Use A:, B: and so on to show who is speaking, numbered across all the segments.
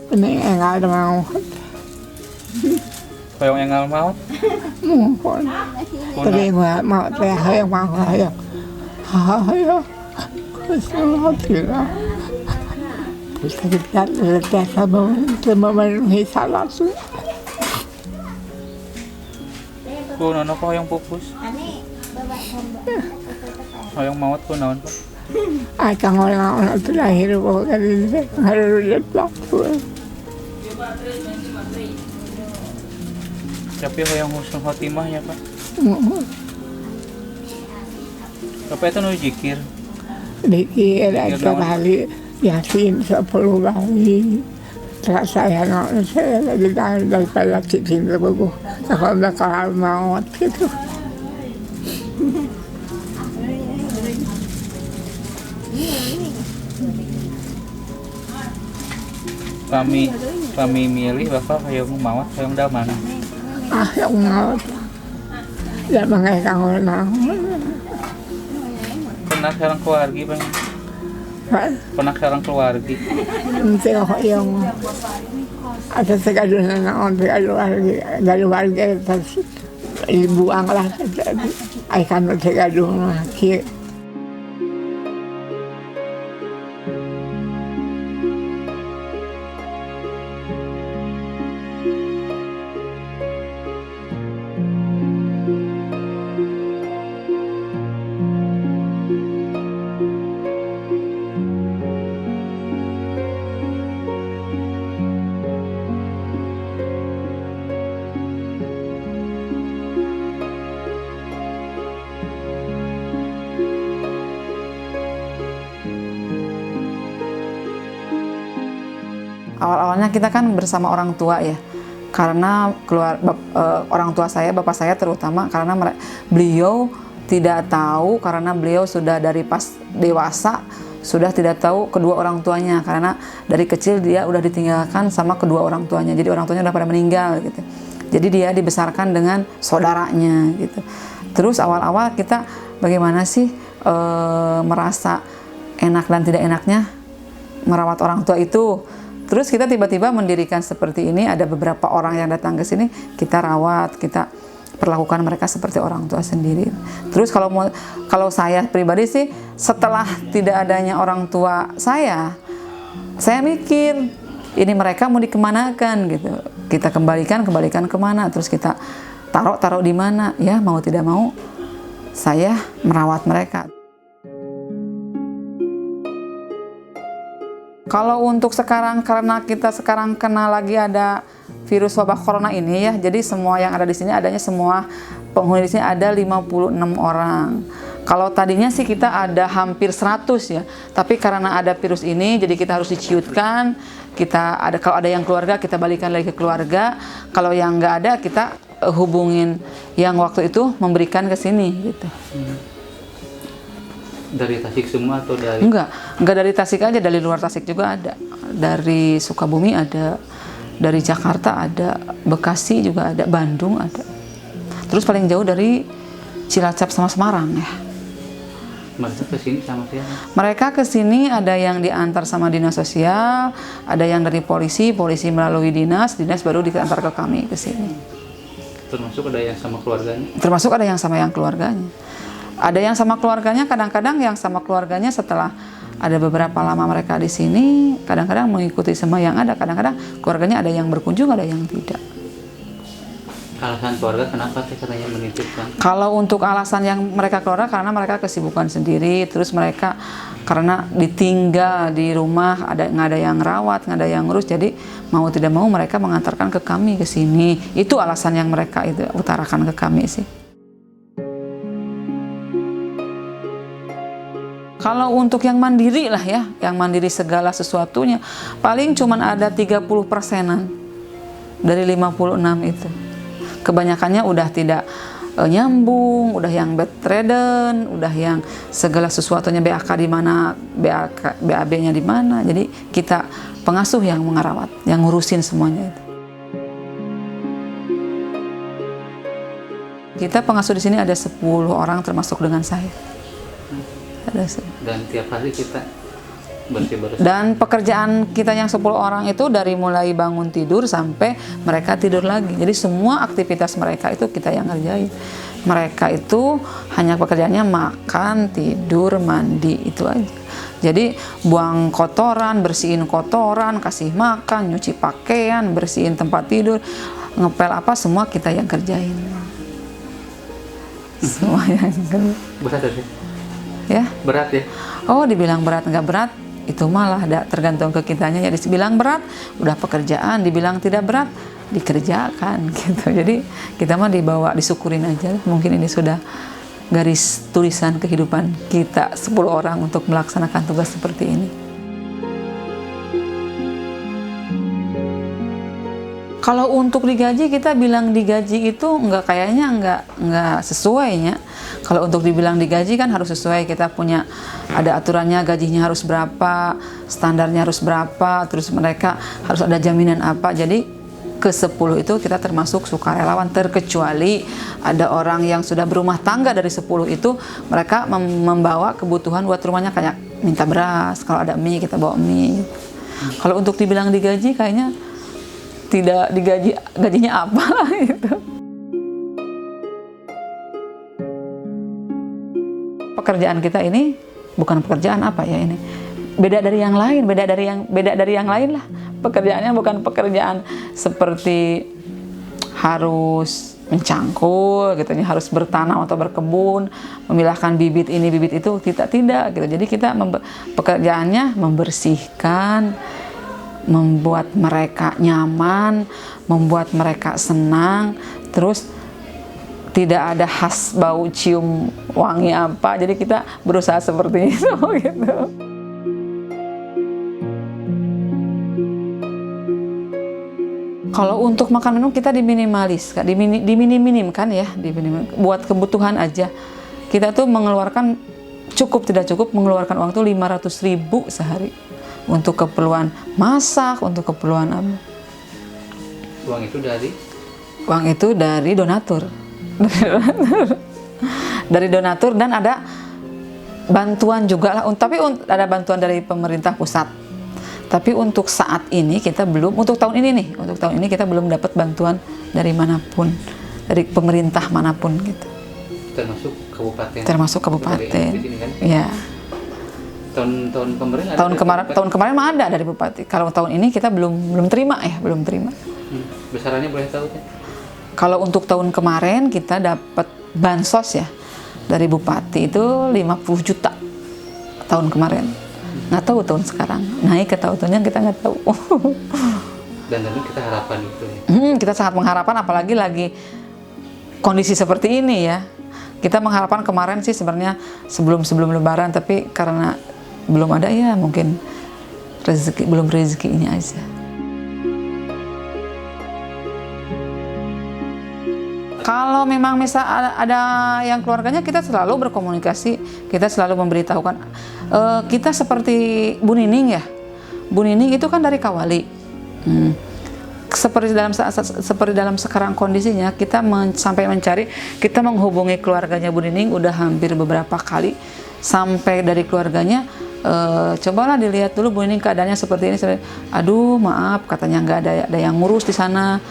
A: Ini enggak ada mau.
B: Hoyong engal maut.
A: Mohon. Tapi nggak mau teh hayang mau hayang. Hayang. Bismillah. Kita lihat sama memenuhi syarat.
B: Kuno ko hoyong pupus. Hoyong maut kunaon po.
A: Akang orang terakhir bawa kali ini harus lihat waktu.
B: Tapi hoyong husnul khotimahnya Pak. Apa itu nu zikir?
A: Dikir ada kali yasin 10 kali. Terus saya lagi daripada cincin bagus. Kalau bakal maut gitu.
B: Kami milih Bapak hoyong maut, hoyong da mana?
A: Yang maut. Ya mengekang orang.
B: Pernah sareng keluarga Bang? Pernah sareng keluarga?
A: Nanti yang ada segaduhan naon keluarga terus dibuang lah. Akan segaduh lagi.
C: Awal-awalnya kita kan bersama orang tua ya, karena orang tua saya, bapak saya terutama, karena beliau tidak tahu, karena beliau sudah dari pas dewasa sudah tidak tahu kedua orang tuanya, karena dari kecil dia udah ditinggalkan sama kedua orang tuanya, jadi orang tuanya udah pada meninggal gitu. Jadi dia dibesarkan dengan saudaranya gitu. Terus awal-awal kita bagaimana sih merasa enak dan tidak enaknya merawat orang tua itu. Terus kita tiba-tiba mendirikan seperti ini, ada beberapa orang yang datang ke sini, kita rawat, kita perlakukan mereka seperti orang tua sendiri. Terus kalau saya pribadi sih, setelah tidak adanya orang tua saya mikir, ini mereka mau dikemanakan gitu. Kita kembalikan kemana, terus kita taruh di mana, ya mau tidak mau, saya merawat mereka. Kalau untuk sekarang, karena kita sekarang kena lagi ada virus wabah corona ini ya, jadi semua yang ada di sini adanya semua penghuni di sini ada 56 orang. Kalau tadinya sih kita ada hampir 100 ya, tapi karena ada virus ini, jadi kita harus diciutkan. Kalau ada yang keluarga kita balikan lagi ke keluarga. Kalau yang nggak ada kita hubungin yang waktu itu memberikan ke sini gitu.
B: Dari Tasik semua atau dari?
C: Enggak dari Tasik aja, dari luar Tasik juga ada. Dari Sukabumi ada, dari Jakarta ada, Bekasi juga ada, Bandung ada. Terus paling jauh dari Cilacap sama Semarang ya.
B: Mereka ke sini sama siapa?
C: Mereka ke sini ada yang diantar sama dinas sosial, ada yang dari polisi melalui dinas baru diantar ke kami ke sini.
B: Termasuk ada yang sama keluarganya?
C: Termasuk ada yang sama yang keluarganya. Ada yang sama keluarganya, kadang-kadang yang sama keluarganya setelah ada beberapa lama mereka di sini, kadang-kadang mengikuti semua yang ada, kadang-kadang keluarganya ada yang berkunjung, ada yang tidak.
B: Alasan keluarga kenapa sih katanya menitipkan?
C: Kalau untuk alasan yang mereka keluarga, karena mereka kesibukan sendiri, terus mereka karena ditinggal di rumah, nggak ada yang rawat, nggak ada yang ngurus, jadi mau tidak mau mereka mengantarkan ke kami ke sini. Itu alasan yang mereka itu utarakan ke kami sih. Kalau untuk yang mandiri lah ya, yang mandiri segala sesuatunya, paling cuman ada 30%-an dari 56 itu. Kebanyakannya udah tidak nyambung, udah yang bedridden, udah yang segala sesuatunya BAK di mana, BAB-nya di mana. Jadi kita pengasuh yang mengerawat, yang ngurusin semuanya itu. Kita pengasuh di sini ada 10 orang termasuk dengan saya.
B: Dan tiap hari kita bersih-bersih.
C: Dan pekerjaan kita yang 10 orang itu dari mulai bangun tidur sampai mereka tidur lagi. Jadi semua aktivitas mereka itu kita yang ngerjain. Mereka itu hanya pekerjaannya makan, tidur, mandi, itu aja. Jadi buang kotoran, bersihin kotoran, kasih makan, nyuci pakaian, bersihin tempat tidur, ngepel apa, semua kita yang kerjain. Semua yang kerjain.
B: Berat ya?
C: Ya.
B: Berat ya?
C: Oh, dibilang berat nggak berat, itu malah tergantung ke kitanya. Jadi dibilang berat, udah pekerjaan. Dibilang tidak berat, dikerjakan gitu. Jadi kita mah dibawa, disyukurin aja. Mungkin ini sudah garis tulisan kehidupan kita 10 orang untuk melaksanakan tugas seperti ini. Kalau untuk digaji, kita bilang digaji itu kayaknya nggak sesuainya. Kalau untuk dibilang digaji kan harus sesuai, kita punya ada aturannya, gajinya harus berapa, standarnya harus berapa, terus mereka harus ada jaminan apa. Jadi ke 10 itu kita termasuk sukarelawan, terkecuali ada orang yang sudah berumah tangga dari 10 itu, mereka membawa kebutuhan buat rumahnya, kayak minta beras, kalau ada mie kita bawa mie. Kalau untuk dibilang digaji kayaknya tidak digaji, gajinya apa gitu. Pekerjaan kita ini bukan pekerjaan apa ya ini, beda dari yang lain, beda dari yang lain lah. Pekerjaannya bukan pekerjaan seperti harus mencangkul gitu, harus bertanam atau berkebun, memilahkan bibit ini bibit itu, tidak gitu. Jadi kita pekerjaannya membersihkan, membuat mereka nyaman, membuat mereka senang, terus tidak ada khas bau cium wangi apa. Jadi kita berusaha seperti itu gitu. Kalau untuk makan minum kita diminimalis, diminim-minimkan ya, buat kebutuhan aja. Kita tuh mengeluarkan tidak cukup mengeluarkan uang tuh 500.000 sehari untuk keperluan masak, untuk keperluan apa.
B: Uang itu dari?
C: Uang itu dari donatur. Dari donatur, dan ada bantuan juga lah, tapi ada bantuan dari pemerintah pusat. Tapi untuk saat ini kita belum, untuk tahun ini kita belum dapat bantuan dari manapun, dari pemerintah manapun gitu.
B: Termasuk kabupaten.
C: Termasuk kabupaten.
B: Di sini kan?
C: Ya.
B: Tahun kemarin ada.
C: Tahun kemarin mah ada dari bupati. Kalau tahun ini kita belum terima.
B: Besarannya boleh tahu kan?
C: Kalau untuk tahun kemarin kita dapat bansos ya dari bupati itu 50 juta tahun kemarin. Nggak tahu tahun sekarang naik ke tahun-tahunnya kita nggak tahu.
B: Dan tentu kita harapan itu ya.
C: Kita sangat mengharapkan, apalagi lagi kondisi seperti ini ya. Kita mengharapkan kemarin sih sebenarnya sebelum Lebaran, tapi karena belum ada ya, mungkin belum rezekinya aja. Kalau memang misal ada yang keluarganya, kita selalu berkomunikasi, kita selalu memberitahukan. Kita seperti Bu Nining ya, Bu Nining itu kan dari Kawali. Seperti dalam sekarang kondisinya, kita sampai mencari, kita menghubungi keluarganya Bu Nining udah hampir beberapa kali, sampai dari keluarganya, cobalah dilihat dulu Bu Nining keadaannya seperti ini. Aduh maaf, katanya nggak ada yang ngurus di sana.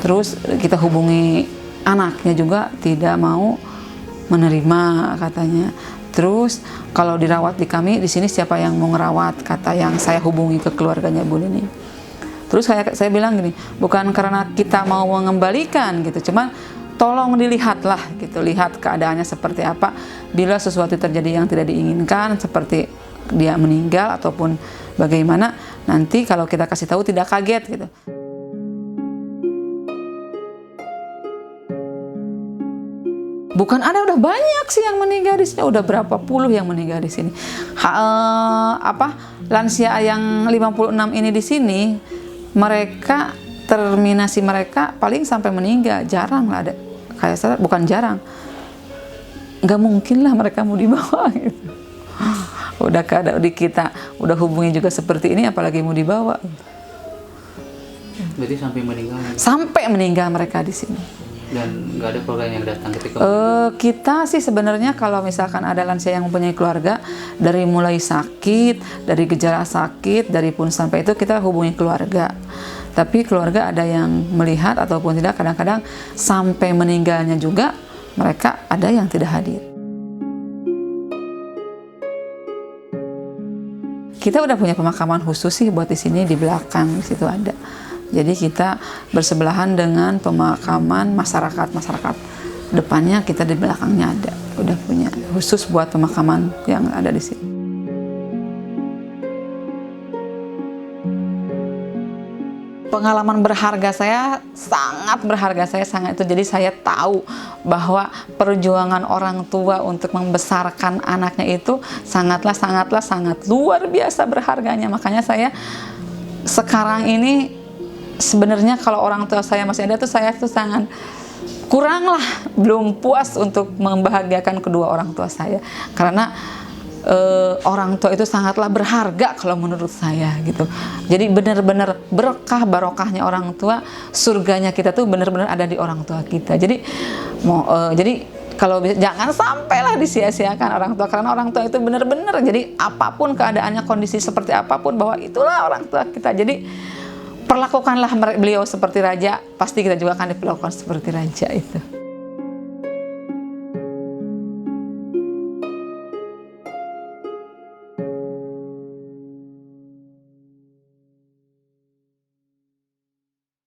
C: Terus kita hubungi anaknya juga tidak mau menerima katanya. Terus kalau dirawat di kami di sini siapa yang mau ngerawat, kata yang saya hubungi ke keluarganya Bu Nining. Terus saya bilang gini, bukan karena kita mau mengembalikan gitu, cuman tolong dilihatlah gitu, lihat keadaannya seperti apa. Bila sesuatu terjadi yang tidak diinginkan, seperti dia meninggal ataupun bagaimana, nanti kalau kita kasih tahu tidak kaget gitu. Bukan ada, udah banyak sih yang meninggal di sini, udah berapa puluh yang meninggal di sini. Lansia yang 56 ini di sini, mereka terminasi mereka paling sampai meninggal, jarang lah ada. Kayak saya, bukan jarang, nggak mungkin lah mereka mau dibawa gitu. Udah kita udah hubungi juga seperti ini, apalagi mau dibawa.
B: Jadi sampai meninggal?
C: Sampai meninggal mereka di sini.
B: Dan nggak ada keluarga yang datang ketika
C: Kita sih sebenarnya kalau misalkan ada lansia yang mempunyai keluarga, dari mulai sakit, dari gejala sakit, dari pun sampai itu kita hubungi keluarga. Tapi keluarga ada yang melihat ataupun tidak, kadang-kadang sampai meninggalnya juga mereka ada yang tidak hadir. Kita udah punya pemakaman khusus sih buat di sini, di belakang di situ ada. Jadi kita bersebelahan dengan pemakaman masyarakat. Depannya kita di belakangnya ada. Udah punya khusus buat pemakaman yang ada di sini. Pengalaman berharga saya sangat berharga, itu. Jadi saya tahu bahwa perjuangan orang tua untuk membesarkan anaknya itu sangat luar biasa berharganya. Makanya saya sekarang ini sebenarnya kalau orang tua saya masih ada tuh saya tuh sangat kurang lah, belum puas untuk membahagiakan kedua orang tua saya. Karena orang tua itu sangatlah berharga kalau menurut saya gitu. Jadi benar-benar berkah barokahnya orang tua, surganya kita tuh benar-benar ada di orang tua kita. Jadi kalau bisa jangan sampailah disia-siakan orang tua, karena orang tua itu benar-benar jadi apapun keadaannya, kondisi seperti apapun, bahwa itulah orang tua kita. Jadi perlakukanlah beliau seperti raja, pasti kita juga akan diperlakukan seperti raja itu.